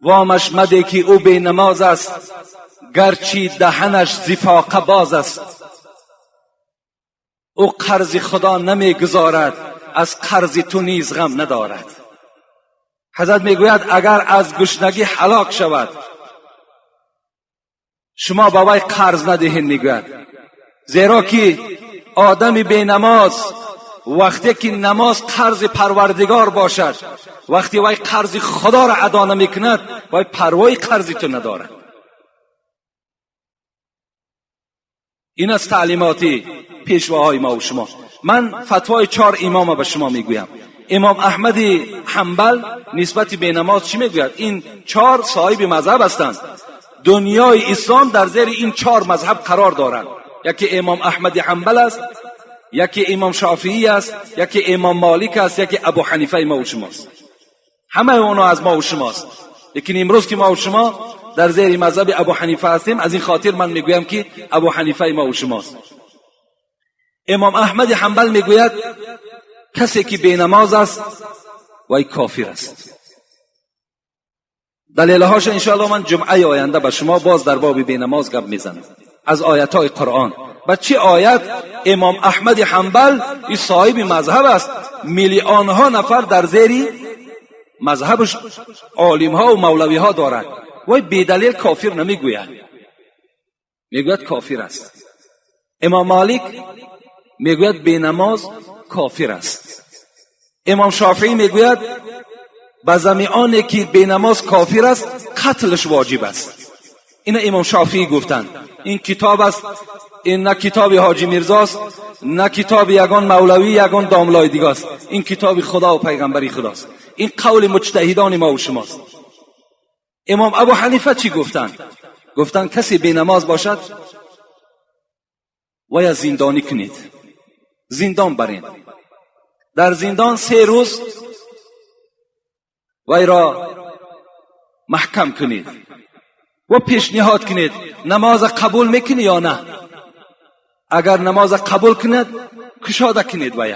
وامش مده که او بی نماز است، گرچه دهنش زفاقه باز است. او قرض خدا نمی گذارد، از قرض تو نیز غم ندارد. حضرت میگوید اگر از گشنگی هلاک شود شما با وی قرض ندهید. میگوید زیرا که آدم بی نماز وقتی که نماز قرض پروردگار باشد، وقتی وی قرض خدا را ادا نمیکند وی پروای قرض تو ندارد. این از تعلیمات پیشواهای ما و شما. من فتوای 4 امام به شما میگویم. امام احمد حنبل نسبت به نماز چی میگوید؟ این 4 صاحب مذهب هستند. دنیای اسلام در زیر این 4 مذهب قرار دارند. یکی امام احمد حنبل است، یکی امام شافعی است، یکی امام مالک است، یکی ابو حنیفه ما و شماست. همه اونا از ما و شماست. لیکن امروز که ما و شما در زیر مذهب ابو حنیفه هستیم، از این خاطر من میگویم که ابو حنیفه ما و شماست. امام احمد حنبل میگوید کسی که بی نماز است وی کافر است. دلیلهاش انشاءالله من جمعه آینده به شما باز در باب بی نماز گپ میزنم از آیاتهای قرآن. با چه آیت امام احمد حنبل این صاحب مذهب است، میلیون ها نفر در زیر مذهبش عالم ها و مولوی ها دارد، وی بی دلیل کافر نمیگوید، میگوید کافر است. امام مالک میگوید بی نماز کافر است. امام شافعی میگوید به زمیانی که بی نماز کافر است قتلش واجب است. این امام شافعی گفتند. این کتاب است، این نه کتاب حاجی میرزاست، نه کتاب یگان مولوی یگان داملای دیگه است. این کتاب خدا و پیغمبری خداست. این قول مجتهدان ما و شماست. امام ابو حنیفه چی گفتند؟ گفتند کسی بی نماز باشد وی زندانی کنید، زندان برین، در زندان 3 روز وی را محکم کنید و پیشنهاد کنید نماز قبول میکنی یا نه. اگر نماز قبول کند کشاده کنید وی،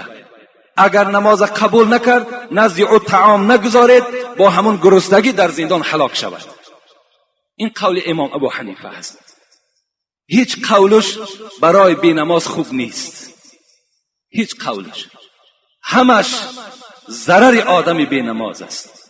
اگر نماز قبول نکرد نزد او طعام نگذارید، با همون گرسنگی در زندان هلاک شود. این قول امام ابو حنیفه است. هیچ قولش برای بی نماز خوب نیست، هیچ قولش، همش ضرر آدم بی نماز است.